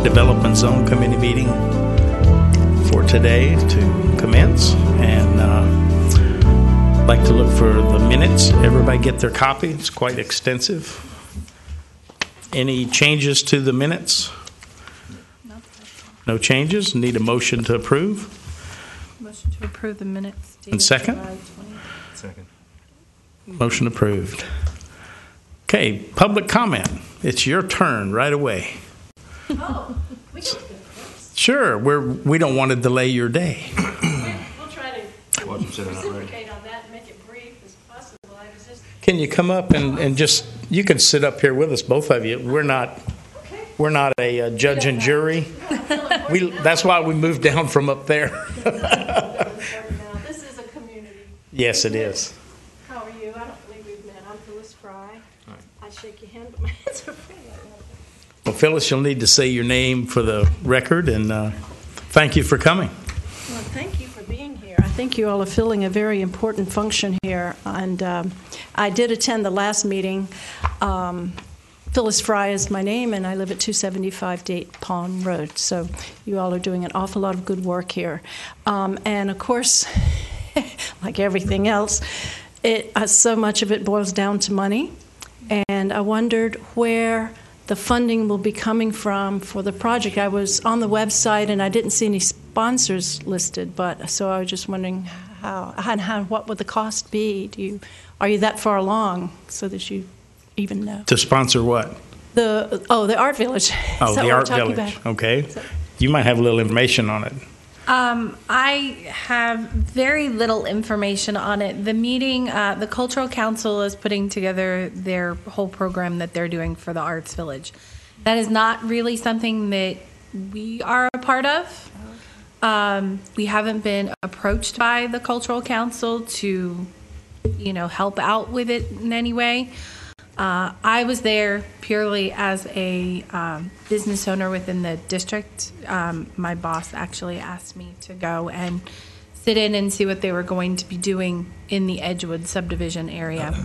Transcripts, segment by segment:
Development Zone Committee meeting for today to commence, and I'd like to look for the minutes. Everybody get their copy. It's quite extensive. Any changes to the minutes? No changes. Need a motion to approve. Motion to approve the minutes. And second? Second. Motion approved. Okay, public comment. It's your turn right away. Oh, we can do it first. Sure, we don't want to delay your day. We'll try to reciprocate on that and make it brief as possible. I was just Can you come up and just, you can sit up here with us, both of you. We're not a judge and jury. That's why we moved down from up there. This is a community. Yes, it is. How are you? I don't believe we've met. I'm Phyllis Fry. I shake your hand, but my hands are free. Well, Phyllis, you'll need to say your name for the record, and thank you for coming. Well, thank you for being here. I think you all are filling a very important function here, and I did attend the last meeting. Phyllis Fry is my name, and I live at 275 Date Palm Road. So you all are doing an awful lot of good work here. And of course, like everything else, so much of it boils down to money. And I wondered where the funding will be coming from for the project. I was on the website, and I didn't see any sponsors listed, so I was just wondering what would the cost be? Are you that far along so that you even know? To sponsor what? The Art Village. Oh, Is that the what Art we're talking Village. about? Okay. You might have a little information on it. I have very little information on it. The meeting, the Cultural Council is putting together their whole program that they're doing for the Arts Village. That is not really something that we are a part of. We haven't been approached by the Cultural Council to, help out with it in any way. I was there purely as a business owner within the district. My boss actually asked me to go and sit in and see what they were going to be doing in the Edgewood subdivision area.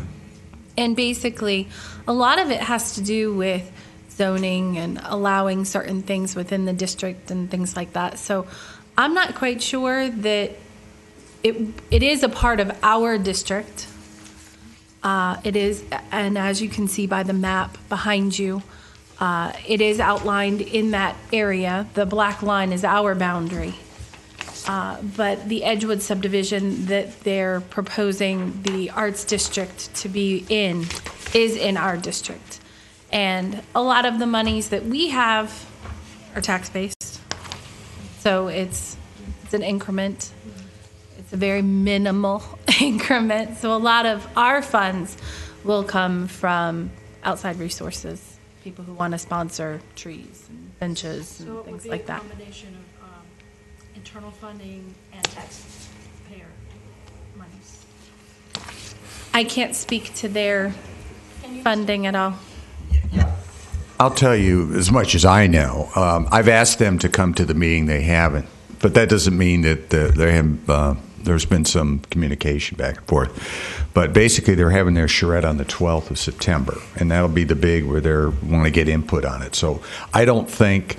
And basically, a lot of it has to do with zoning and allowing certain things within the district and things like that. So I'm not quite sure that it is a part of our district. It is, and as you can see by the map behind you, it is outlined in that area. The black line is our boundary. But the Edgewood subdivision that they're proposing the Arts District to be in is in our district. And a lot of the monies that we have are tax-based. So it's an increment. It's a very minimal increment. So a lot of our funds will come from outside resources, people who want to sponsor trees and benches and things like that. So it would be a combination of internal funding and taxpayer monies. I can't speak to their funding at all. I'll tell you as much as I know. I've asked them to come to the meeting. They haven't. But that doesn't mean that there's been some communication back and forth. But basically, they're having their charrette on the 12th of September, and that'll be the big where they want to get input on it. So I don't think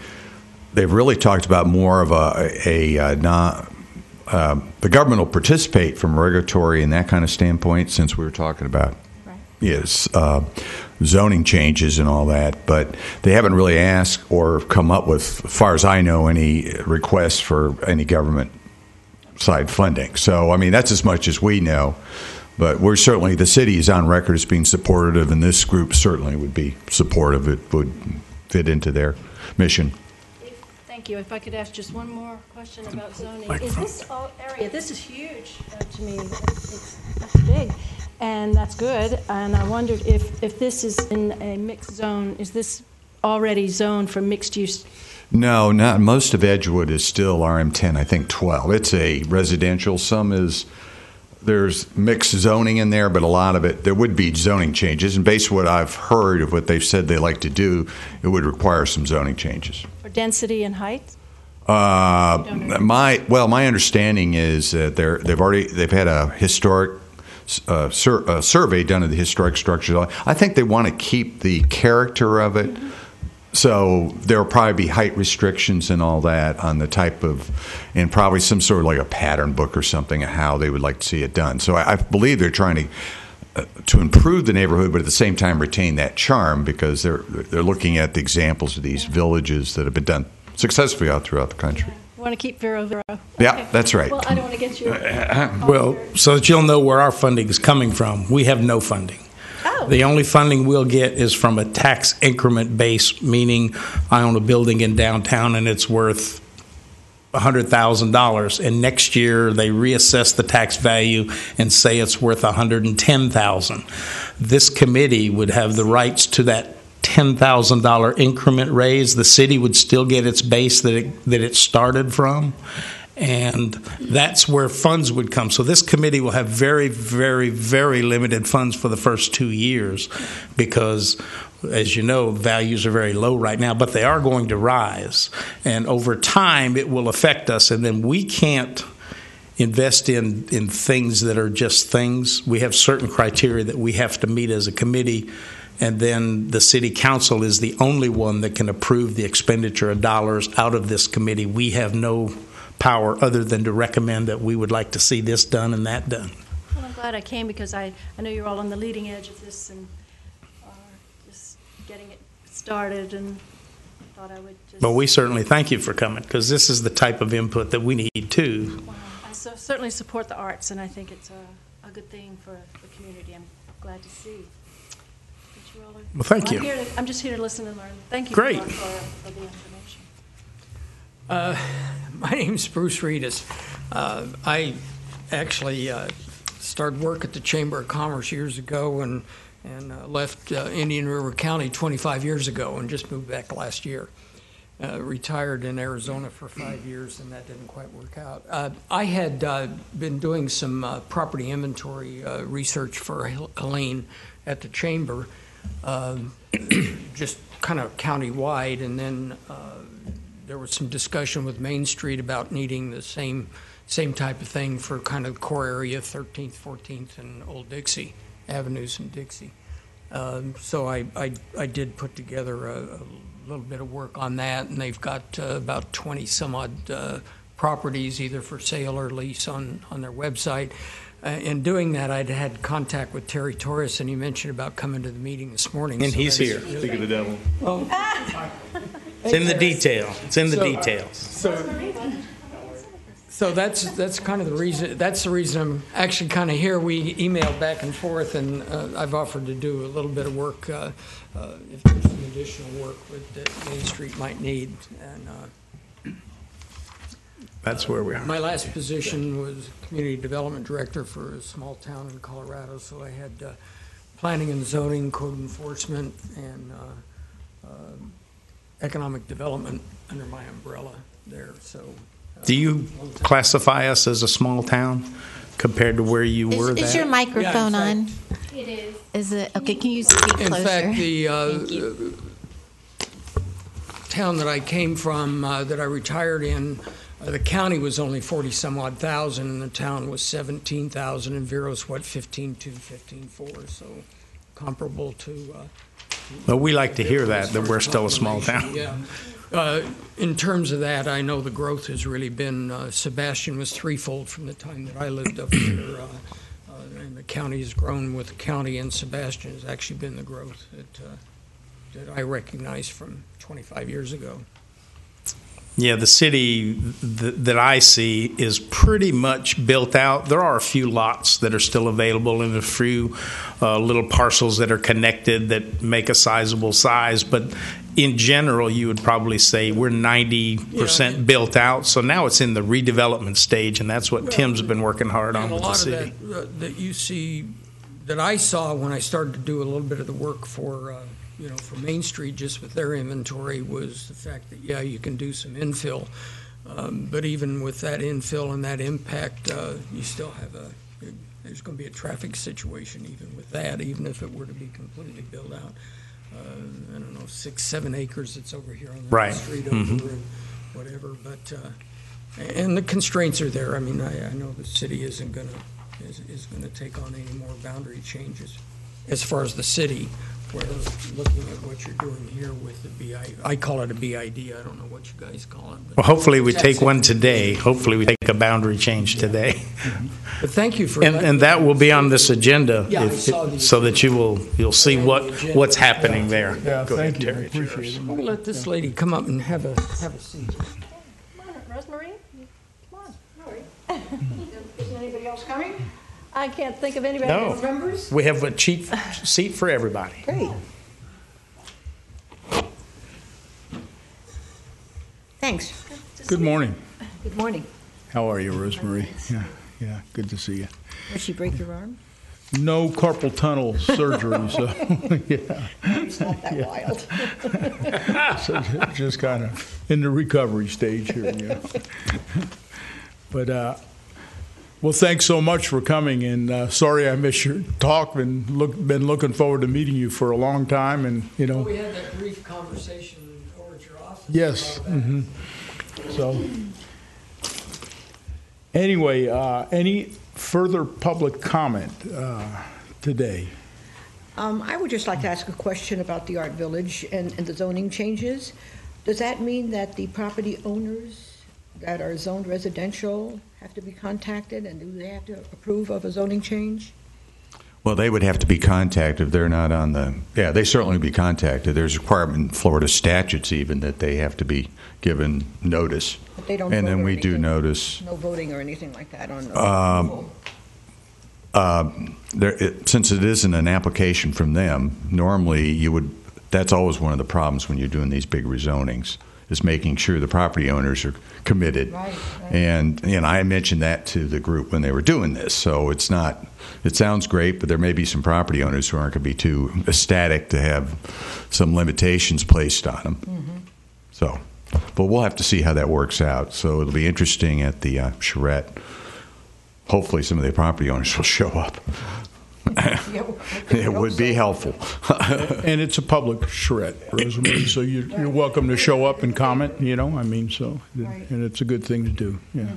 they've really talked about more of the government will participate from a regulatory and that kind of standpoint, since we were talking about zoning changes and all that, but they haven't really asked or come up with, as far as I know, any requests for any government side funding. So, I mean, that's as much as we know, but we're certainly, the city is on record as being supportive, and this group certainly would be supportive. It would fit into their mission. Thank you. If I could ask just one more question about zoning. Is this area, this is huge to me. That's big. And that's good. And I wondered if this is in a mixed zone, is this already zoned for mixed use? No, not. Most of Edgewood is still RM10, I think 12. It's a residential. There's mixed zoning in there, but a lot of it, there would be zoning changes. And based on what I've heard of what they've said they like to do, it would require some zoning changes. For density and height? My understanding is that they've had a historic survey done of the historic structures. I think they want to keep the character of it, So there will probably be height restrictions and all that on the type of, and probably some sort of like a pattern book or something of how they would like to see it done. So I believe they're trying to improve the neighborhood, but at the same time retain that charm, because they're looking at the examples of these villages that have been done successfully out throughout the country. You want to keep Vero? Yeah, that's right. Well, I don't want to get you. Well, so that you'll know where our funding is coming from, we have no funding. Oh. The only funding we'll get is from a tax increment base, meaning I own a building in downtown and it's worth $100,000, and next year they reassess the tax value and say it's worth $110,000. This committee would have the rights to that $10,000 increment raise. The city would still get its base that it started from, and that's where funds would come. So this committee will have very, very, very limited funds for the first 2 years because, as you know, values are very low right now, but they are going to rise. And over time, it will affect us. And then we can't invest in things that are just things. We have certain criteria that we have to meet as a committee. And then the city council is the only one that can approve the expenditure of dollars out of this committee. We have no power other than to recommend that we would like to see this done and that done. Well, I'm glad I came because I know you're all on the leading edge of this and just getting it started, and thought I would just... But we certainly thank you for coming, because this is the type of input that we need too. Wow. I certainly support the arts, and I think it's a good thing for the community. I'm glad to see. Well, thank you. I'm just here to listen and learn. Thank you Great. for the information. My name's Bruce Reedus. I actually started work at the Chamber of Commerce years ago and left Indian River County 25 years ago and just moved back last year. Retired in Arizona for 5 years, and that didn't quite work out. I had been doing some property inventory research for Helene at the Chamber, just kind of county-wide, and then there was some discussion with Main Street about needing the same type of thing for kind of core area, 13th, 14th, and Old Dixie, Avenues in Dixie. So I did put together a little bit of work on that, and they've got about 20 some odd properties either for sale or lease on their website. In doing that, I'd had contact with Terry Torres, and he mentioned about coming to the meeting this morning. And so he's here. Speak of the devil. It's in the detail. It's in the details. So that's kind of the reason. That's the reason I'm actually kind of here. We emailed back and forth, and I've offered to do a little bit of work if there's some additional work that Main Street might need. And That's where we are. my last position was community development director for a small town in Colorado. So I had planning and zoning, code enforcement, and economic development under my umbrella there. So. Do you classify us as a small town compared to where you were? Is your microphone Yeah, on? It is. Is it okay? Can you speak In closer? fact, Thank the you. town that I came from, that I retired in, the county was only 40 some odd thousand, and the town was 17,000, and Vero's what, 15.2, 15.4, so comparable to. Well, we like to hear that we're still a small town. Yeah. In terms of that, I know the growth has really been, Sebastian was threefold from the time that I lived up here, and the county has grown with the county, and Sebastian has actually been the growth that I recognize from 25 years ago. Yeah, the city that I see is pretty much built out. There are a few lots that are still available and a few little parcels that are connected that make a sizable size. But in general, you would probably say we're 90% built out. So now it's in the redevelopment stage, and that's what Tim's been working hard on And a with the lot city. of that you see, that I saw when I started to do a little bit of the work for for Main Street, just with their inventory, was the fact that, you can do some infill. But even with that infill and that impact, you still have there's going to be a traffic situation even with that, even if it were to be completely built out. I don't know, 6-7 acres that's over here on the Right. street over and whatever. But and the constraints are there. I mean, I know the city is going to take on any more boundary changes as far as the city where looking at what you're doing here with the BID, I call it a BID, I don't know what you guys call it. But Well, hopefully we take one today. Hopefully we take a boundary change today. But thank you for. And that will be on this agenda, Yeah, I saw the- so that you'll see what's happening there. Yeah, Go ahead, thank you. I Terry. appreciate it. We'll let this lady come up and have a seat. Come on, Rosemary. Come on. Hurry. Isn't anybody else coming? I can't think of anybody No. who remembers. We have a cheap seat for everybody. Great. Thanks. Good morning. Good morning. How are you, Rosemary? Yeah, good to see you. Did she break your arm? No carpal tunnel surgery, so, yeah. It's not that wild. So just kind of in the recovery stage here, yeah. But, well, thanks so much for coming, and sorry I missed your talk, and been looking forward to meeting you for a long time, and, you know. We had that brief conversation over at your office. Yes. So, anyway, any further public comment today? I would just like to ask a question about the Art Village and the zoning changes. Does that mean that the property owners that are zoned residential have to be contacted, and do they have to approve of a zoning change? Well, they would have to be contacted if they're not on the, yeah, they certainly would be contacted. There's a requirement in Florida statutes even that they have to be given notice. But they don't And vote then or we do anything? notice. No voting or anything like that on Since it isn't an application from them, normally you would, that's always one of the problems when you're doing these big rezonings, is making sure the property owners are committed. Right. And I mentioned that to the group when they were doing this. So it's not, it sounds great, but there may be some property owners who aren't going to be too ecstatic to have some limitations placed on them. Mm-hmm. So, but we'll have to see how that works out. So it'll be interesting at the charrette. Hopefully some of the property owners will show up. It would be helpful. And it's a public charrette, Rosemary, so you're welcome to show up and comment, I mean, so, Right. and it's a good thing to do, yeah.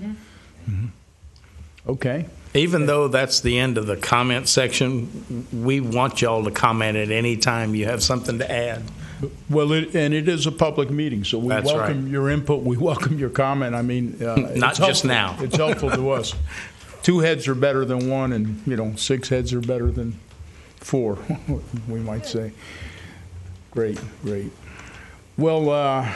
Okay. Even though that's the end of the comment section, we want y'all to comment at any time you have something to add. Well, and it is a public meeting, so we That's welcome right. your input, we welcome your comment. I mean, Not it's just helpful. now. It's helpful to us. 2 heads are better than 1, and 6 heads are better than 4. We might say. Great. Well,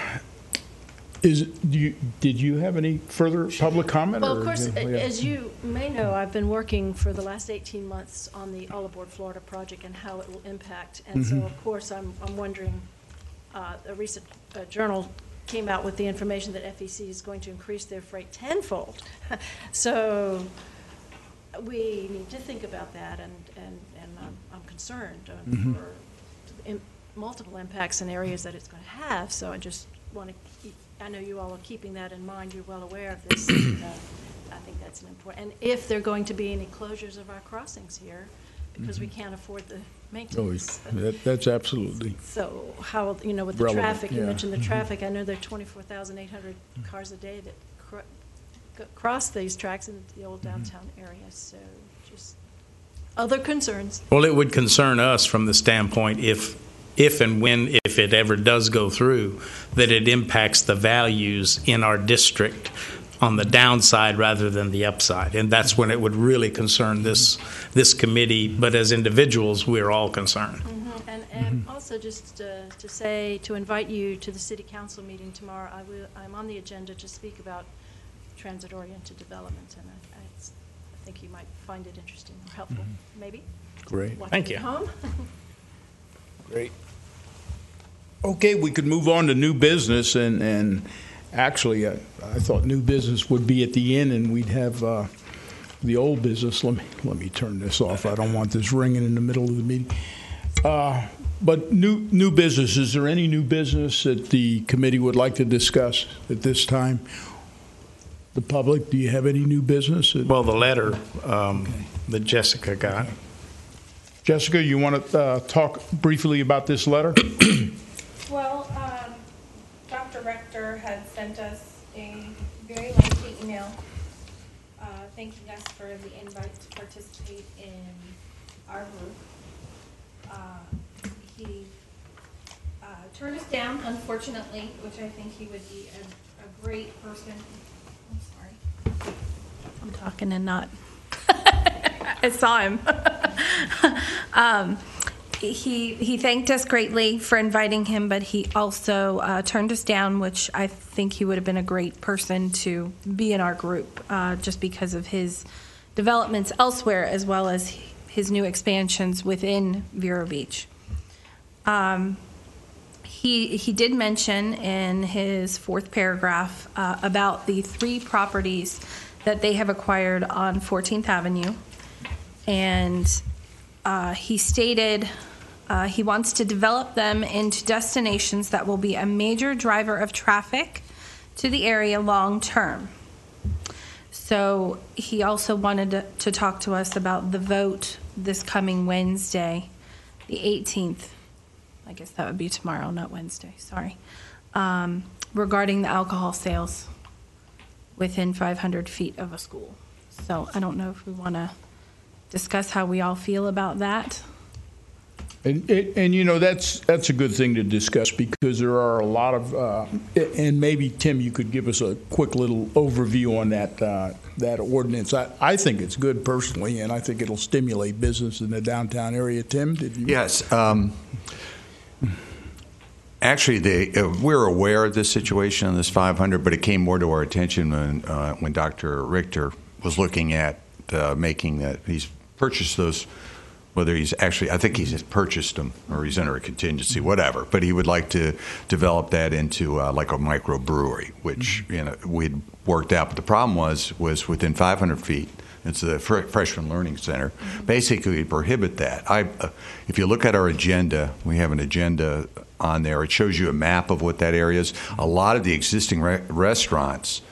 did you have any further public comment? Well, or- of course, yeah. as you may know, I've been working for the last 18 months on the All Aboard Florida project and how it will impact. And so, of course, I'm wondering, a recent journal came out with the information that FEC is going to increase their freight tenfold. So we need to think about that, and I'm concerned for multiple impacts and areas that it's going to have. So I just want to keep, I know you all are keeping that in mind. You're well aware of this. And, I think that's an important, and if there are going to be any closures of our crossings here, because we can't afford the maintenance. That's absolutely. So how, with the Relevant, traffic, you yeah. mentioned the traffic. I know there are 24,800 cars a day that cross these tracks in the old downtown area. So just other concerns. Well, it would concern us from the standpoint if and when, if it ever does go through, that it impacts the values in our district on the downside rather than the upside. And that's when it would really concern this committee. But as individuals, we're all concerned. And also just to invite you to the city council meeting tomorrow. I'm on the agenda to speak about transit-oriented development, and I think you might find it interesting or helpful, maybe. Great. Watch Thank it at you. home. Great. Okay, we could move on to new business, and actually, I thought new business would be at the end, and we'd have the old business. Let me turn this off. I don't want this ringing in the middle of the meeting. But new business. Is there any new business that the committee would like to discuss at this time? The public, do you have any new business? Well, the letter that Jessica got. Jessica, you want to talk briefly about this letter? Well, Dr. Rector had sent us a very lengthy email thanking us for the invite to participate in our group. He turned us down, unfortunately, which I think he would be a great person. I'm sorry. I'm talking and not. I saw him. He thanked us greatly for inviting him, but he also turned us down, which I think he would have been a great person to be in our group, just because of his developments elsewhere, as well as his new expansions within Vero Beach. He did mention in his fourth paragraph about the 3 properties that they have acquired on 14th Avenue, and he stated he wants to develop them into destinations that will be a major driver of traffic to the area long term. So he also wanted to talk to us about the vote this coming Wednesday, the 18th. I guess that would be tomorrow, not Wednesday, sorry, regarding the alcohol sales within 500 feet of a school. So I don't know if we want to discuss how we all feel about that. And you know, that's a good thing to discuss, because there are a lot of, and maybe, Tim, you could give us a quick little overview on that ordinance. I think it's good personally, and I think it'll stimulate business in the downtown area. Tim, did you? Yes. Actually, we're aware of this situation on this 500, but it came more to our attention when Dr. Richter was looking at making that he's purchased those. Whether he's actually, I think he's purchased them or he's under a contingency, whatever. But he would like to develop that into like a microbrewery, which we'd worked out. But the problem was within 500 feet. It's the Freshman Learning Center. Basically, we prohibit that. If you look at our agenda, we have an agenda on there. It shows you a map of what that area is. A lot of the existing restaurants,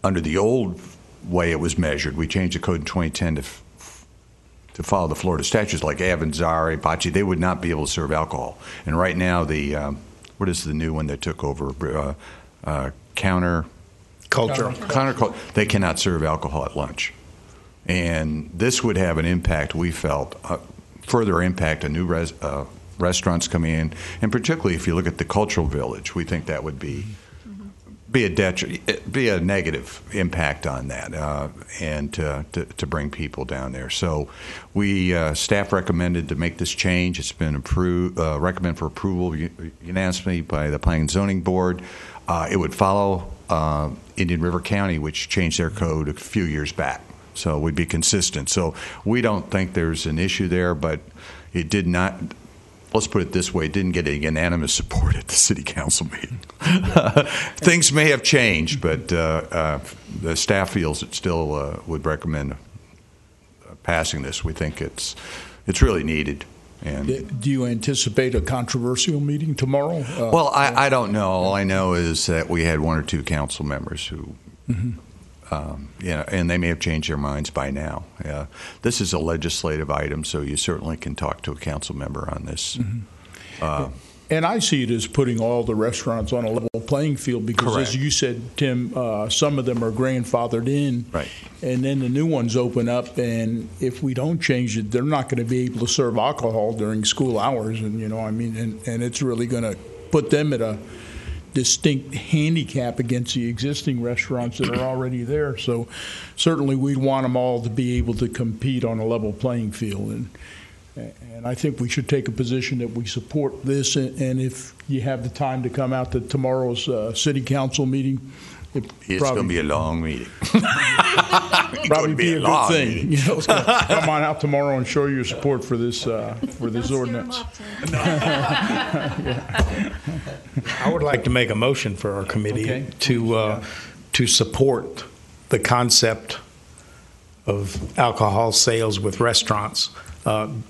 under the old way it was measured, we changed the code in 2010 to follow the Florida statutes, like Avanzare, Pachi, they would not be able to serve alcohol. And right now, what is the new one that took over? Counter Cultural. They cannot serve alcohol at lunch. And this would have an impact, we felt, further impact on new restaurants coming in, and particularly if you look at the cultural village, we think that would be a negative impact on that, and to bring people down there. So staff recommended to make this change. It's been recommended for approval unanimously by the Planning and Zoning Board. It would follow Indian River County, which changed their code a few years back. So we'd be consistent. So we don't think there's an issue there, but it did not. Let's put it this way, it didn't get a unanimous support at the city council meeting. Things may have changed, but the staff feels it still would recommend passing this. We think it's really needed. And do you anticipate a controversial meeting tomorrow? Well, I don't know. All I know is that we had 1 or 2 council members who, and they may have changed their minds by now. This is a legislative item, so you certainly can talk to a council member on this. And I see it as putting all the restaurants on a level playing field, because, Correct. as you said, Tim, some of them are grandfathered in. Right. And then the new ones open up, and if we don't change it, they're not going to be able to serve alcohol during school hours. And, and it's really going to put them at a distinct handicap against the existing restaurants that are already there. So certainly we'd want them all to be able to compete on a level playing field. And I think we should take a position that we support this. And if you have the time to come out to tomorrow's city council meeting, it's going to be a long meeting. Probably be a good thing. Come on out tomorrow and show your support for this ordinance. I would like to make a motion for our committee to support the concept of alcohol sales with restaurants.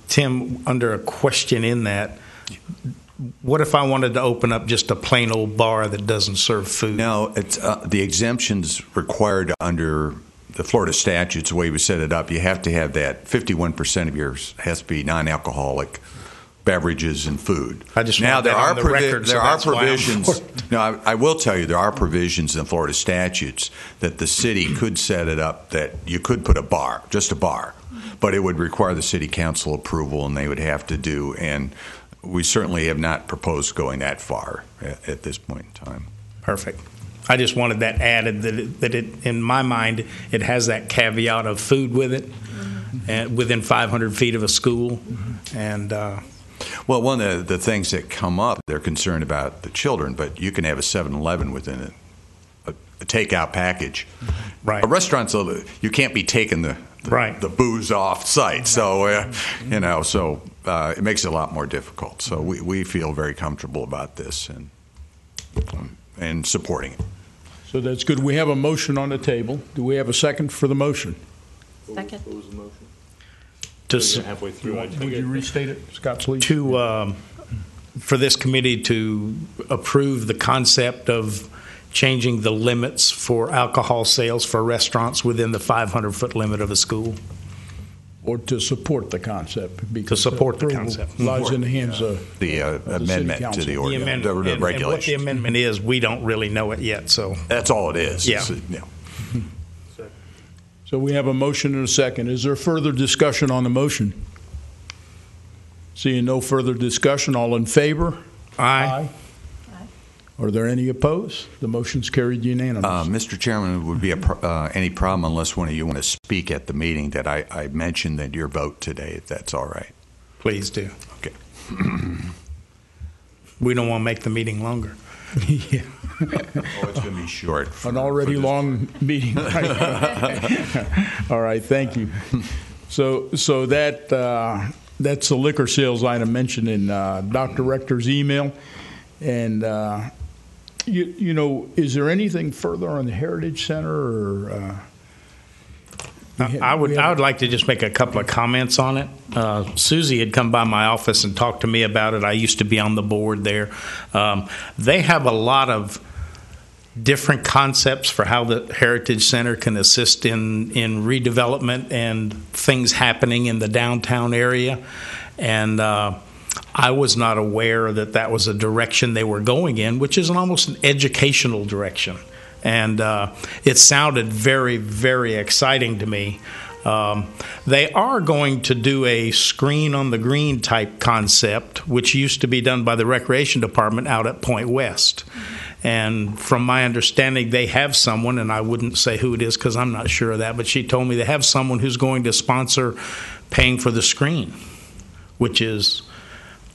Tim, under a question in that, what if I wanted to open up just a plain old bar that doesn't serve food? No, it's the exemptions required under the Florida statutes, the way we set it up. You have to have that 51% of yours has to be non-alcoholic beverages and food. I just want that on the record, there are provisions. No, I will tell you there are provisions in Florida statutes that the city could set it up that you could put a bar, just a bar, but it would require the city council approval, and they would have to do. And we certainly have not proposed going that far at this point in time. Perfect. I just wanted that added, that it, in my mind, it has that caveat of food with it, and within 500 feet of a school. And well, one of the things that come up, they're concerned about the children, but you can have a 7-Eleven within a takeout package. Right. A restaurant, so you can't be taking the booze off site. So, it makes it a lot more difficult. So we feel very comfortable about this and supporting it. So that's good. We have a motion on the table. Do we have a second for the motion? Second. What was the motion? halfway through, Would you restate it, Scott, please? For this committee to approve the concept of changing the limits for alcohol sales for restaurants within the 500-foot limit of a school. Or to support the concept? Because To support the approval concept. lies in the hands of The amendment council. to the The ordinance, amendment, the and what regulation. the amendment is, we don't really know it yet. So That's all it is. Yeah. So we have a motion and a second. Is there further discussion on the motion? Seeing no further discussion, all in favor? Aye. Are there any opposed? The motion's carried unanimous. Mr. Chairman, would be any problem unless one of you want to speak at the meeting that I mentioned that your vote today, if that's all right. Please do. Okay. We don't want to make the meeting longer. Yeah. Oh, it's going to be short. An already long meeting. All right, thank you. So that's the liquor sales item mentioned in Dr. Rector's email. And, is there anything further on the Heritage Center or? I would like to just make a couple of comments on it. Susie had come by my office and talked to me about it. I used to be on the board there. They have a lot of different concepts for how the Heritage Center can assist in redevelopment and things happening in the downtown area. And I was not aware that was a direction they were going in, which is almost an educational direction. And it sounded very, very exciting to me. They are going to do a screen on the green type concept, which used to be done by the Recreation Department out at Point West. And from my understanding, they have someone, and I wouldn't say who it is because I'm not sure of that, but she told me they have someone who's going to sponsor paying for the screen, which is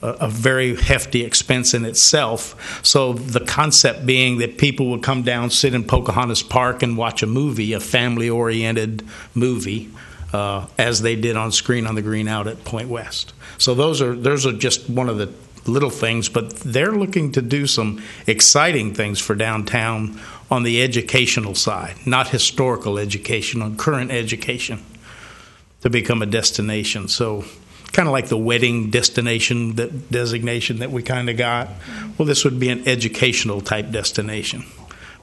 a very hefty expense in itself. So the concept being that people would come down, sit in Pocahontas Park and watch a movie, a family-oriented movie, as they did on Screen on the Green out at Point West. So those are just one of the little things, but they're looking to do some exciting things for downtown on the educational side, not historical education, on current education, to become a destination. So kind of like the wedding destination designation that we kind of got. Well, this would be an educational type destination.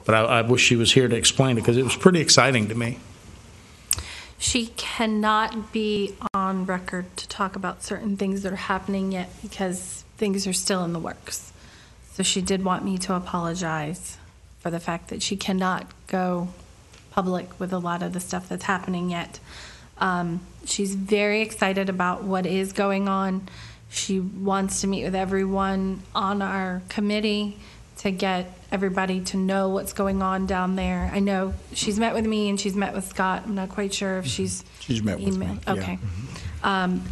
But I wish she was here to explain it because it was pretty exciting to me. She cannot be on record to talk about certain things that are happening yet because things are still in the works. So she did want me to apologize for the fact that she cannot go public with a lot of the stuff that's happening yet. She's very excited about what is going on. She wants to meet with everyone on our committee to get everybody to know what's going on down there. I know she's met with me and she's met with Scott. I'm not quite sure if she's met with me. Yeah. Okay.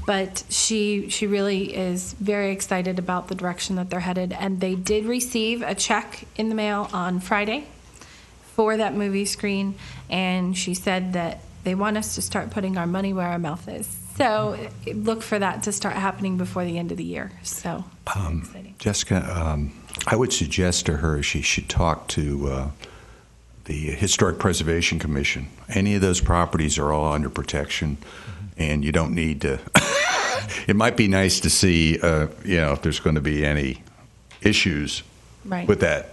But she really is very excited about the direction that they're headed. And they did receive a check in the mail on Friday for that movie screen. And she said that they want us to start putting our money where our mouth is. So look for that to start happening before the end of the year. So exciting. Jessica, I would suggest to her she should talk to the Historic Preservation Commission. Any of those properties are all under protection, and you don't need to. It might be nice to see, if there's going to be any issues with that.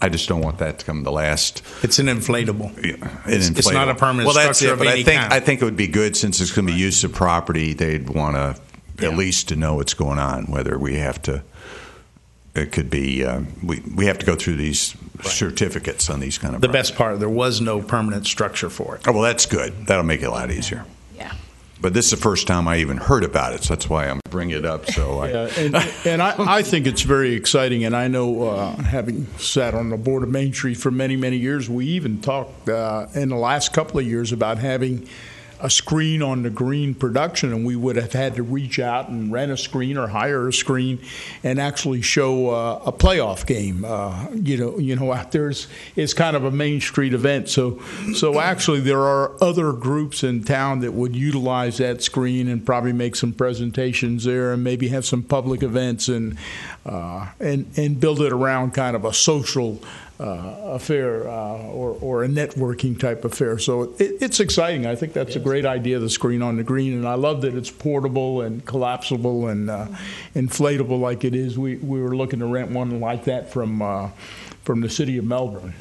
I just don't want that to come to last. It's an inflatable. It's not a permanent well, that's structure it, but of any kind. I think it would be good since it's going to be use of property. They'd want to at least to know what's going on. Whether we have to, it could be we have to go through these certificates on these kind of. The best part, there was no permanent structure for it. Oh well, that's good. That'll make it a lot easier. Yeah. But this is the first time I even heard about it, so that's why I'm bringing it up. So and I think it's very exciting, and I know, having sat on the board of Main Street for many, many years, we even talked in the last couple of years about having a screen on the green production, and we would have had to reach out and rent a screen or hire a screen and actually show a playoff game. Out there is kind of a Main Street event. So actually there are other groups in town that would utilize that screen and probably make some presentations there and maybe have some public events and build it around kind of a social affair or a networking type affair. So it's exciting. I think that's a great idea, the screen on the green, and I love that it's portable and collapsible and inflatable like it is. We were looking to rent one like that from the city of Melbourne,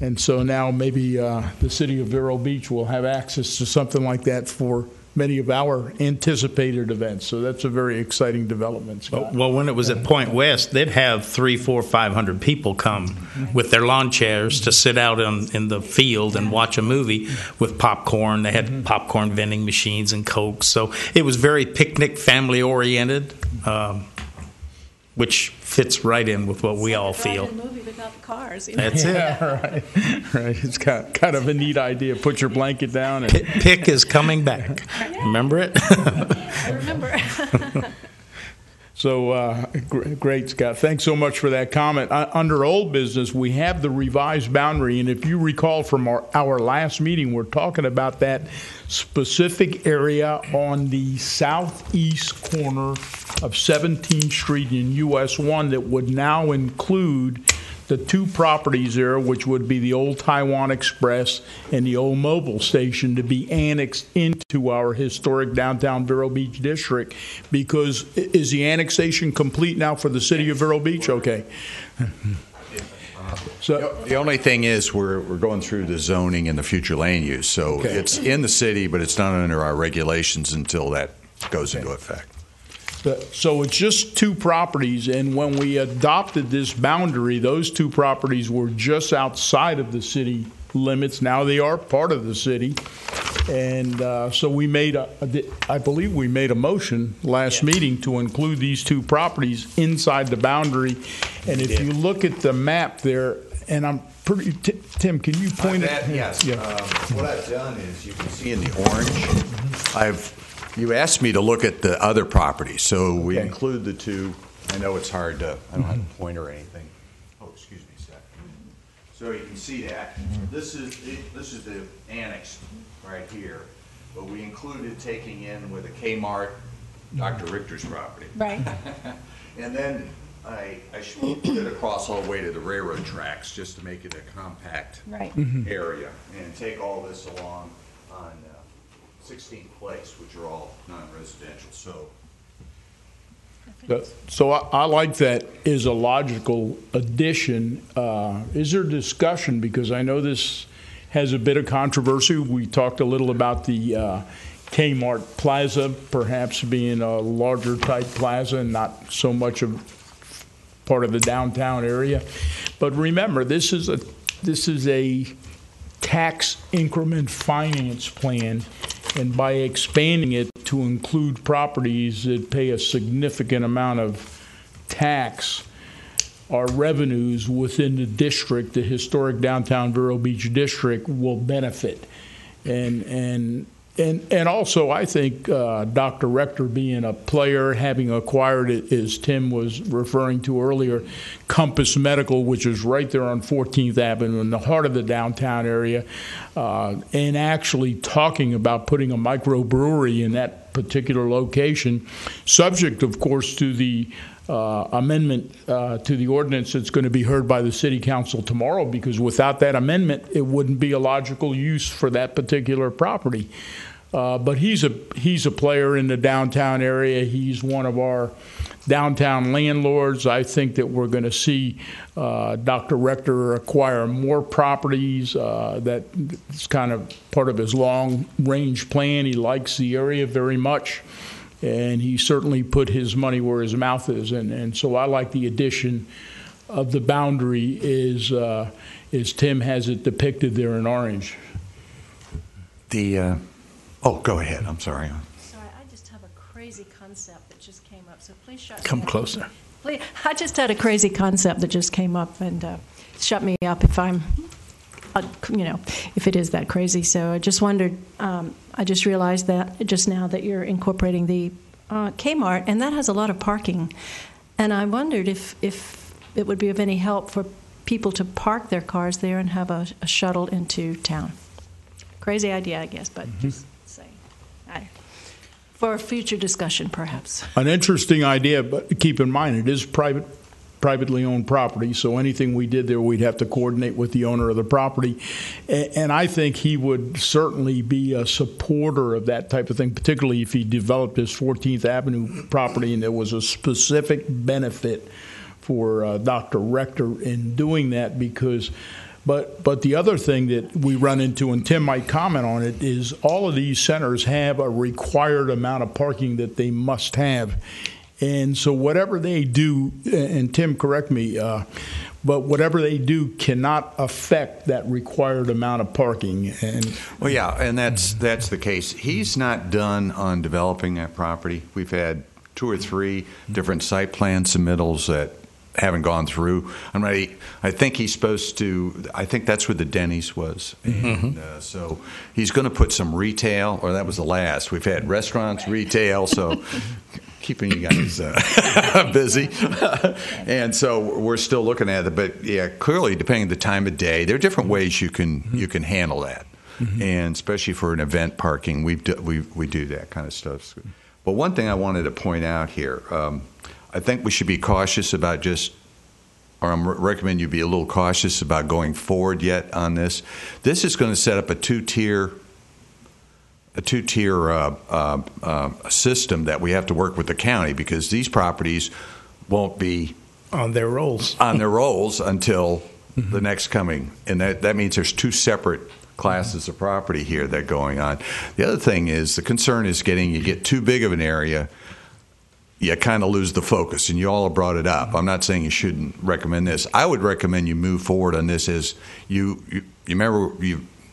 and so now maybe the city of Vero Beach will have access to something like that for many of our anticipated events. So that's a very exciting development, Scott. Well, when it was at Point West, they'd have 300, 400, 500 people come with their lawn chairs to sit out in the field and watch a movie with popcorn. They had popcorn vending machines and Cokes. So it was very picnic, family-oriented, which fits right in with what we all feel. A movie without the cars. That's it. Yeah, right. It's kind of a neat idea. Put your blanket down. And Pick is coming back. Remember it? I remember. So great, Scott. Thanks so much for that comment. Under old business, we have the revised boundary, and if you recall from our last meeting, we're talking about that specific area on the southeast corner of 17th Street in US 1 that would now include the two properties there, which would be the old Taiwan Express and the old Mobil Station, to be annexed into our historic downtown Vero Beach district. Because is the annexation complete now for the city of Vero Beach? Okay. So the only thing is we're going through the zoning and the future land use. So it's in the city, but it's not under our regulations until that goes into effect. So it's just two properties, and when we adopted this boundary, those two properties were just outside of the city limits. Now they are part of the city, and so we I believe we made a motion last meeting to include these two properties inside the boundary. And if you look at the map there, and I'm pretty, Tim, can you point at that? Yes. Yeah. What I've done is you can see in the orange, you asked me to look at the other properties, so we include the two. I know it's hard to, I don't have a pointer or anything. Oh, excuse me a second. So you can see that. This is the annex right here, but we included taking in with a Kmart, Dr. Richter's property. Right. And then I put it across all the way to the railroad tracks just to make it a compact area and take all this along on 16th Place, which are all non-residential. So I like that as a logical addition. Is there discussion, because I know this has a bit of controversy. We talked a little about the Kmart Plaza perhaps being a larger type plaza and not so much of part of the downtown area. But remember, this is a tax increment finance plan, and by expanding it to include properties that pay a significant amount of tax, our revenues within the district, the historic downtown Vero Beach district, will benefit. And also, I think Dr. Rector being a player, having acquired it, as Tim was referring to earlier, Compass Medical, which is right there on 14th Avenue in the heart of the downtown area, and actually talking about putting a microbrewery in that particular location, subject, of course, to the amendment to the ordinance that's going to be heard by the City Council tomorrow, because without that amendment, it wouldn't be a logical use for that particular property. But he's a player in the downtown area. He's one of our downtown landlords. I think that we're going to see Dr. Rector acquire more properties. That's kind of part of his long-range plan. He likes the area very much, and he certainly put his money where his mouth is. And so I like the addition of the boundary as Tim has it depicted there in orange. Oh, go ahead. I'm sorry. Sorry, I just have a crazy concept that just came up, so please shut Come me up. closer. Please, I just had a crazy concept that just came up, and shut me up if I'm, if it is that crazy. So I just wondered, I just realized that just now that you're incorporating the Kmart, and that has a lot of parking. And I wondered if it would be of any help for people to park their cars there and have a shuttle into town. Crazy idea, I guess, but just saying. For a future discussion, perhaps. An interesting idea, but keep in mind, it is privately owned property, so anything we did there, we'd have to coordinate with the owner of the property. And I think he would certainly be a supporter of that type of thing, particularly if he developed his 14th Avenue property and there was a specific benefit for Dr. Rector in doing that, because But the other thing that we run into, and Tim might comment on it, is all of these centers have a required amount of parking that they must have. And so whatever they do, and Tim, correct me, but whatever they do cannot affect that required amount of parking. And well, yeah, and that's the case. He's not done on developing that property. We've had 2 or 3 different site plan submittals that haven't gone through. I think he's supposed to. I think that's where the Denny's was, and so he's going to put some retail. Or that was the last. We've had restaurants, retail, so keeping you guys busy. And so we're still looking at it. But yeah, clearly, depending on the time of day, there are different ways you can handle that, and especially for an event parking, we do that kind of stuff. But one thing I wanted to point out here. I think we should be cautious about or I'm recommend you be a little cautious about going forward yet on this. This is going to set up a two-tier system that we have to work with the county, because these properties won't be on their rolls until the next coming, and that means there's 2 separate classes of property here that are going on. The other thing is, the concern is you get too big of an area, you kind of lose the focus, and you all have brought it up. I'm not saying you shouldn't recommend this. I would recommend you move forward on this as you remember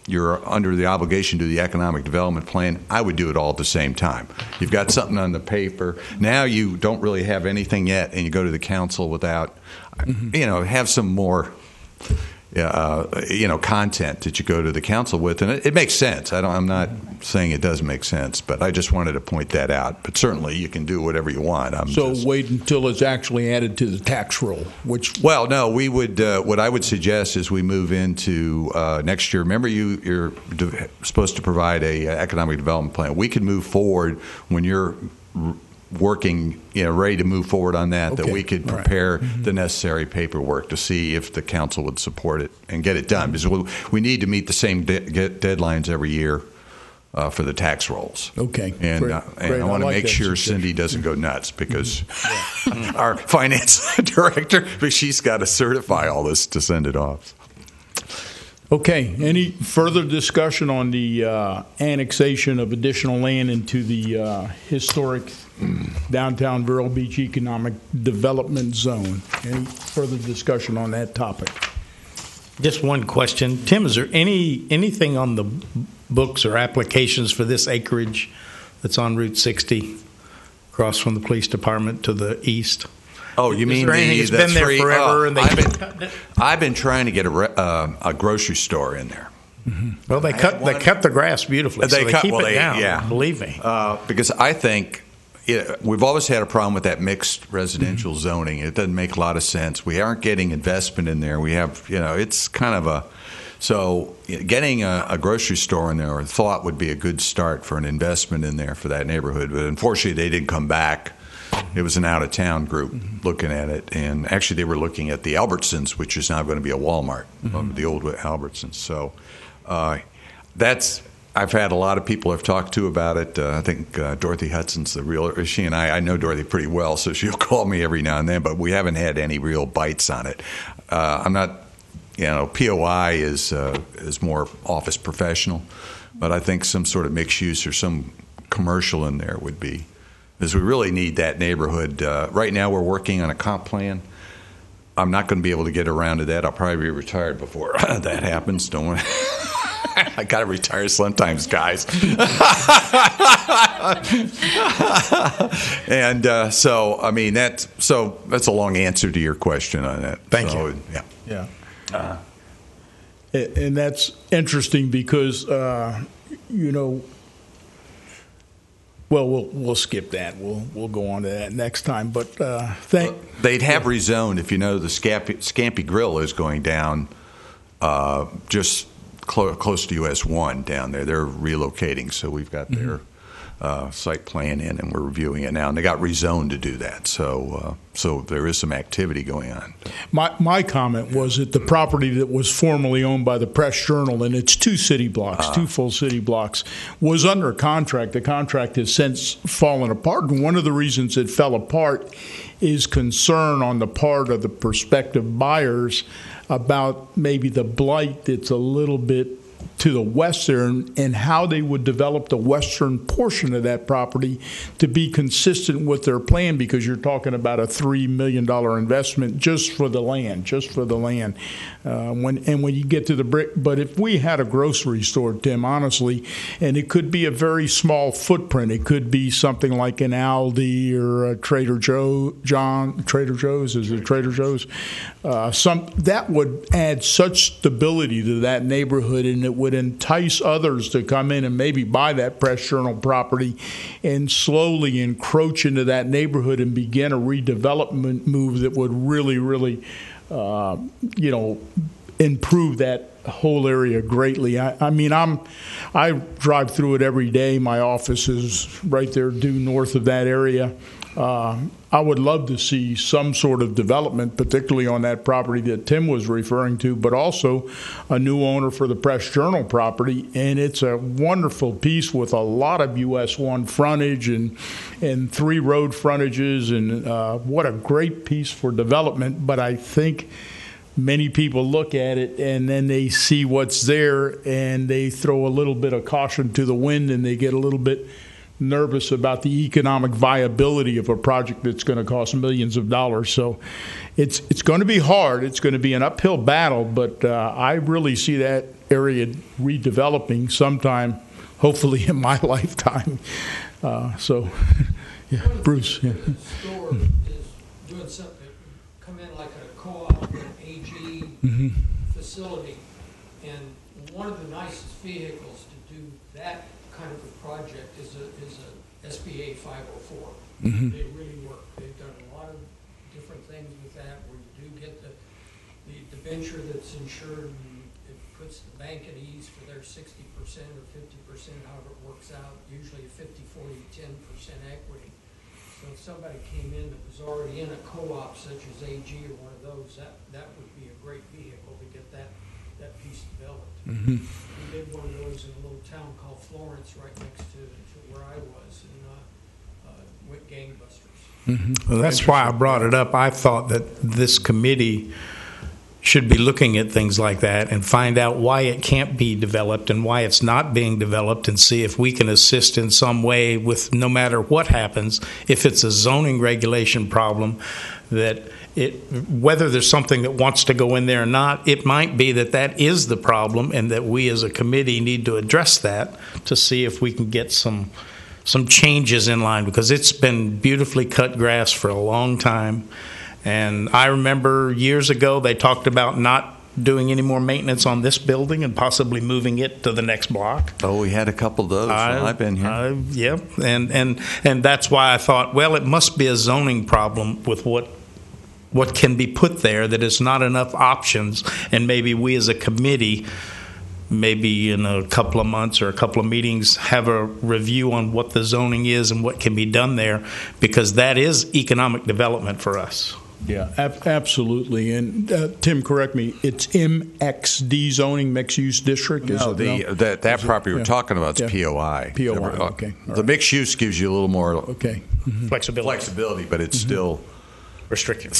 you're under the obligation to do the economic development plan. I would do it all at the same time. You've got something on the paper. Now you don't really have anything yet, and you go to the council without, have some more content that you go to the council with, and it makes sense. I'm not saying it doesn't make sense, but I just wanted to point that out. But certainly, you can do whatever you want. Wait until it's actually added to the tax roll. No, we would. What I would suggest is we move into next year. Remember, you're supposed to provide a economic development plan. We could move forward when you're working, ready to move forward on that, okay. That we could prepare the necessary paperwork to see if the council would support it and get it done. Because we need to meet the same deadlines every year for the tax rolls. Okay. And, great. I want to make sure Cindy doesn't go nuts, because our finance director, she's got to certify all this to send it off. Okay. Any further discussion on the annexation of additional land into the historic downtown Vero Beach Economic Development Zone? Any further discussion on that topic? Just one question. Tim, is there anything on the books or applications for this acreage that's on Route 60 across from the police department to the east? Oh, you mean it's been there forever? And I've been trying to get a grocery store in there. Well, they cut the grass beautifully. They keep it down. Yeah, believe me. Because I think we've always had a problem with that mixed residential zoning. It doesn't make a lot of sense. We aren't getting investment in there. We have, it's kind of so getting a grocery store in there, or thought would be a good start for an investment in there for that neighborhood. But unfortunately, they didn't come back. It was an out-of-town group looking at it, and actually they were looking at the Albertsons, which is now going to be a Walmart, the old Albertsons. So I've had a lot of people I've talked to about it. I think Dorothy Hudson's the realtor. She and I know Dorothy pretty well, so she'll call me every now and then, but we haven't had any real bites on it. I'm not, POI is more office professional, but I think some sort of mixed use or some commercial in there would be, because we really need that neighborhood. Right now we're working on a comp plan. I'm not going to be able to get around to that. I'll probably be retired before that happens, don't worry. I got to retire sometimes, guys. And so, I mean, that's a long answer to your question on that. Thank you. Yeah. Yeah. And that's interesting because, well, we'll skip that. We'll go on to that next time. But they'd have rezoned if you know the Scampi Grill is going down just close to US 1 down there. They're relocating, so we've got their site plan in, and we're reviewing it now. And they got rezoned to do that, so there is some activity going on. My comment was that the property that was formerly owned by the Press Journal, and it's 2 city blocks, 2 full city blocks, was under contract. The contract has since fallen apart, and one of the reasons it fell apart is concern on the part of the prospective buyers about maybe the blight that's a little bit to the west there, and how they would develop the western portion of that property to be consistent with their plan, because you're talking about a $3 million investment just for the land. When you get to the brick, but if we had a grocery store, Tim, honestly, and it could be a very small footprint, it could be something like an Aldi or a Trader Joe's, is it Trader Joe's? That would add such stability to that neighborhood, and it would entice others to come in and maybe buy that Press Journal property and slowly encroach into that neighborhood and begin a redevelopment move that would really, really, improve that whole area greatly. I drive through it every day. My office is right there due north of that area. I would love to see some sort of development, particularly on that property that Tim was referring to, but also a new owner for the Press Journal property. And it's a wonderful piece with a lot of US 1 frontage and 3 road frontages, and what a great piece for development. But I think many people look at it and then they see what's there and they throw a little bit of caution to the wind, and they get a little bit nervous about the economic viability of a project that's going to cost millions of dollars. So it's going to be hard. It's going to be an uphill battle, but I really see that area redeveloping sometime, hopefully in my lifetime. Bruce. Yeah. The store is doing something, come in like a co-op, an AG facility, and one of the nicest vehicles to do that kind of a project is a SBA 504. They really work. They've done a lot of different things with that, where you do get the debenture that's insured, and it puts the bank at ease for their 60% or 50%, however it works out, usually a 50, 40, 10% equity. So if somebody came in that was already in a co-op such as AG or one of those, that would be a great vehicle to get that piece developed. We did one of those in a little town called Florence, right next to where I was, and went gangbusters. Well, that's why I brought it up. I thought that this committee should be looking at things like that and find out why it can't be developed and why it's not being developed, and see if we can assist in some way with, no matter what happens, if it's a zoning regulation problem, that whether there's something that wants to go in there or not, it might be that is the problem, and that we as a committee need to address that to see if we can get some changes in line, because it's been beautifully cut grass for a long time. And I remember years ago they talked about not doing any more maintenance on this building and possibly moving it to the next block. Oh, we had a couple of those when I've been here. Yep, and that's why I thought, well, it must be a zoning problem with what can be put there, that is not enough options, and maybe we as a committee, maybe in a couple of months or a couple of meetings, have a review on what the zoning is and what can be done there, because that is economic development for us. Yeah, absolutely. And Tim, correct me, it's MXD zoning, mixed use district? No, that property we're talking about is POI. POI, okay. The mixed use gives you a little more Flexibility, but it's still restricted.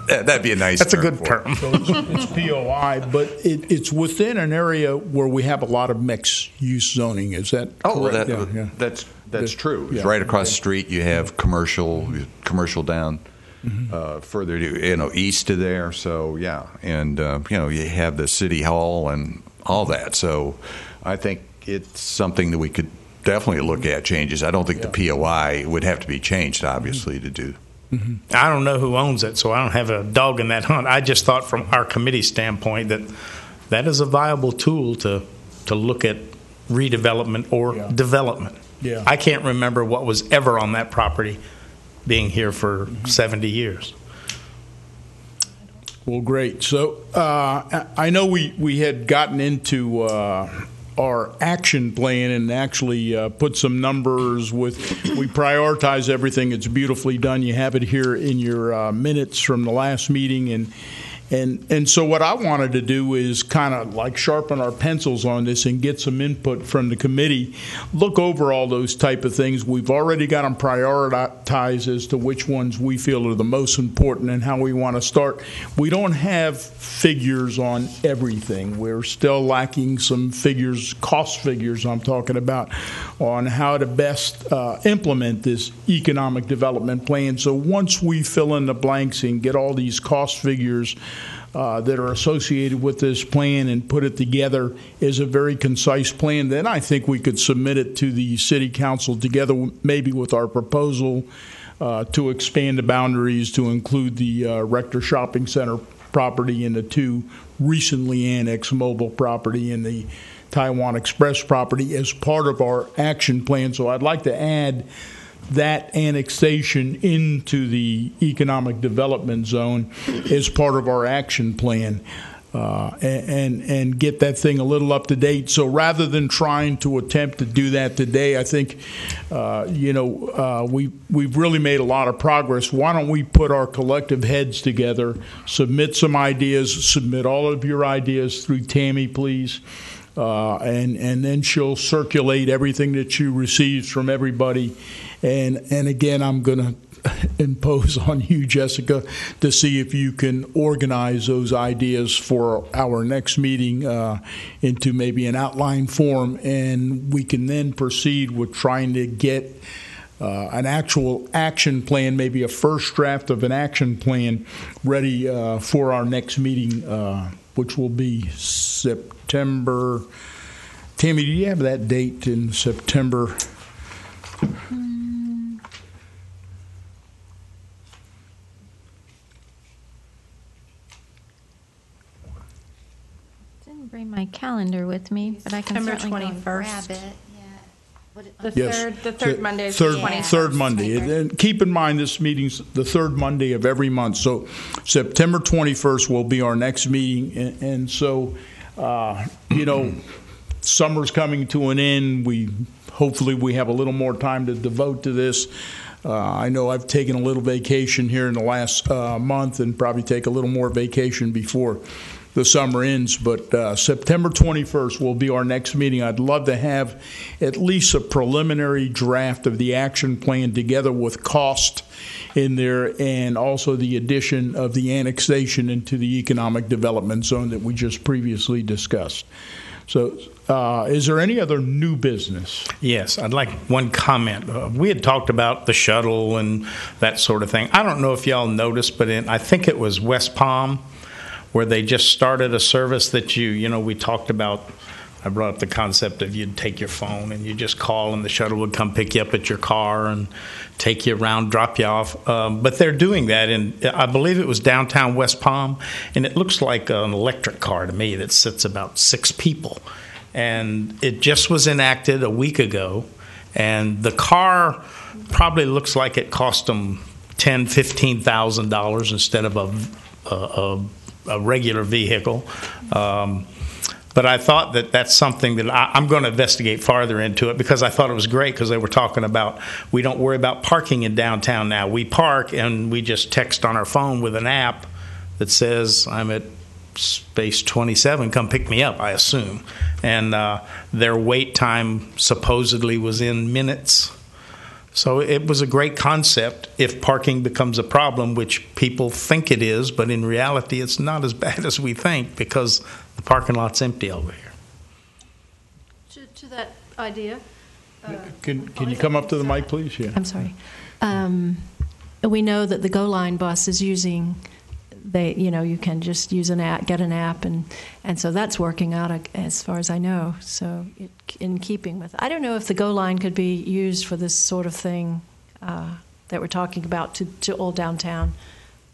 That'd be a nice That's term a good for term. So it's POI, but it's within an area where we have a lot of mixed use zoning. Is that correct? That's true. It's Yeah. right across the street. You have commercial down further east of there. So yeah, and you have the city hall and all that. So I think it's something that we could definitely look at changes. I don't think the POI would have to be changed, obviously, to do. I don't know who owns it, so I don't have a dog in that hunt. I just thought from our committee standpoint that that is a viable tool to look at redevelopment or development. Yeah. I can't remember what was ever on that property being here for 70 years. Well, great. So I know we had gotten into our action plan and actually put some numbers with, we prioritize everything. It's beautifully done. You have it here in your minutes from the last meeting. And so what I wanted to do is kind of like sharpen our pencils on this and get some input from the committee, look over all those type of things. We've already got them prioritized as to which ones we feel are the most important and how we want to start. We don't have figures on everything. We're still lacking some figures, cost figures I'm talking about, on how to best implement this economic development plan. So once we fill in the blanks and get all these cost figures that are associated with this plan and put it together as a very concise plan, then I think we could submit it to the city council together maybe with our proposal to expand the boundaries to include the Rector Shopping Center property and the two recently annexed mobile property and the Taiwan Express property as part of our action plan. So I'd like to add that annexation into the economic development zone as part of our action plan and get that thing a little up to date. So rather than trying to attempt to do that today, I think, we've really made a lot of progress. Why don't we put our collective heads together, submit some ideas, submit all of your ideas through Tammy, please. And then she'll circulate everything that she receives from everybody. And again, I'm going to impose on you, Jessica, to see if you can organize those ideas for our next meeting into maybe an outline form, and we can then proceed with trying to get an actual action plan, maybe a first draft of an action plan ready for our next meeting, which will be September. Tammy, do you have that date in September? Didn't bring my calendar with me, but I can September certainly go and 21st. grab it. Yeah. The third Monday is third, the 21st. third Monday. And keep in mind, this meeting's the third Monday of every month. So September 21st will be our next meeting. And so, summer's coming to an end. Hopefully we have a little more time to devote to this. I know I've taken a little vacation here in the last month and probably take a little more vacation before the summer ends, but September 21st will be our next meeting. I'd love to have at least a preliminary draft of the action plan together with cost in there and also the addition of the annexation into the economic development zone that we just previously discussed. So is there any other new business? Yes, I'd like one comment. We had talked about the shuttle and that sort of thing. I don't know if y'all noticed, but I think it was West Palm, where they just started a service that we talked about. I brought up the concept of you'd take your phone and you just call and the shuttle would come pick you up at your car and take you around, drop you off. But they're doing that, and I believe it was downtown West Palm, and it looks like an electric car to me that sits about 6 people. And it just was enacted a week ago, and the car probably looks like it cost them $10,000, $15,000 instead of a regular vehicle. But I thought that that's something that I'm going to investigate farther into it, because I thought it was great, because they were talking about we don't worry about parking in downtown now. We park and we just text on our phone with an app that says I'm at space 27, come pick me up, I assume. And their wait time supposedly was in minutes. So it was a great concept if parking becomes a problem, which people think it is, but in reality it's not as bad as we think, because the parking lot's empty over here. To that idea. Can you come up to the mic, please? Yeah. I'm sorry. We know that the Go Line bus is using you can just use an app, get an app, and so that's working out as far as I know. So in keeping with, I don't know if the Go line could be used for this sort of thing that we're talking about to Old Downtown.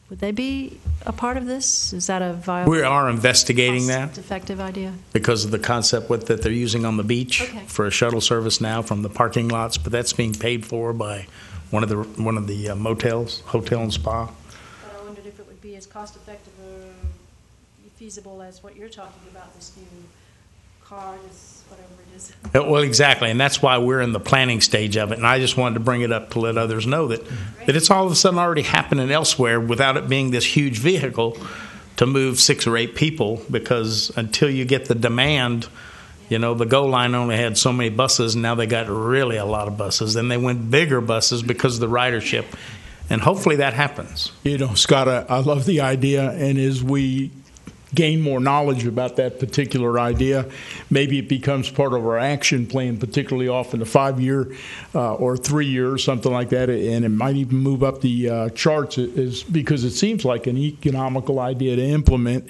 Would they be a part of this? Is that a viable? We are investigating that cost-effective idea? because of the concept that they're using on the beach Okay. for a shuttle service now from the parking lots, but that's being paid for by one of the motels, hotel and spa. But I wondered if it would be as cost-effective or feasible as what you're talking about, this new car, this whatever it is. Well, exactly, and that's why we're in the planning stage of it. And I just wanted to bring it up to let others know that it's all of a sudden already happening elsewhere without it being this huge vehicle to move 6 or 8 people. Because until you get the demand, the Go line only had so many buses, and now they got really a lot of buses. Then they went bigger buses because of the ridership, and hopefully that happens. Scott, I love the idea, and as we gain more knowledge about that particular idea, maybe it becomes part of our action plan, particularly off in the 5-year or 3-year or something like that, and it might even move up the charts because it seems like an economical idea to implement.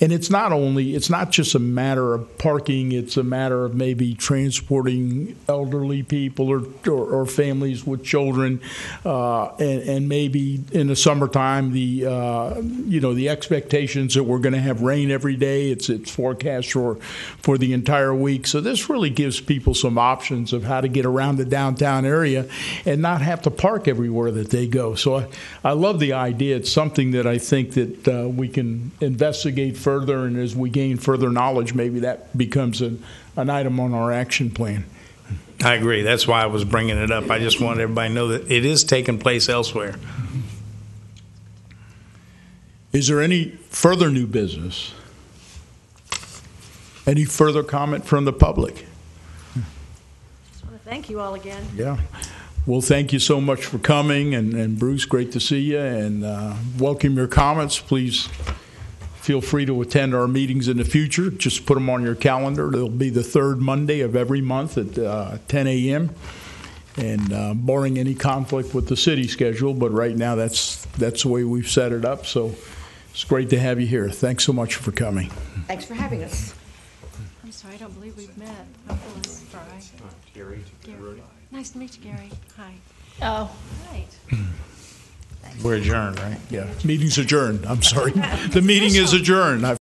And it's not just a matter of parking, it's a matter of maybe transporting elderly people or families with children, and maybe in the summertime, the expectations that we're going to have rain every day. It's forecast for the entire week. So this really gives people some options of how to get around the downtown area and not have to park everywhere that they go. So I love the idea. It's something that I think that we can investigate further, and as we gain further knowledge, maybe that becomes an item on our action plan. I agree. That's why I was bringing it up. I just wanted everybody to know that it is taking place elsewhere. Is there any further new business? Any further comment from the public? Just want to thank you all again. Yeah. Well, thank you so much for coming, and Bruce, great to see you, and welcome your comments. Please feel free to attend our meetings in the future. Just put them on your calendar. They'll be the 3rd Monday of every month at 10 a.m. And barring any conflict with the city schedule, but right now that's the way we've set it up. So it's great to have you here. Thanks so much for coming. Thanks for having us. I'm sorry, I don't believe we've met. I'm Phyllis Fry. Gary. Nice to meet you, Gary. Hi. Oh. Right. We're adjourned, right? Yeah. Meeting's adjourned. I'm sorry. The meeting is adjourned.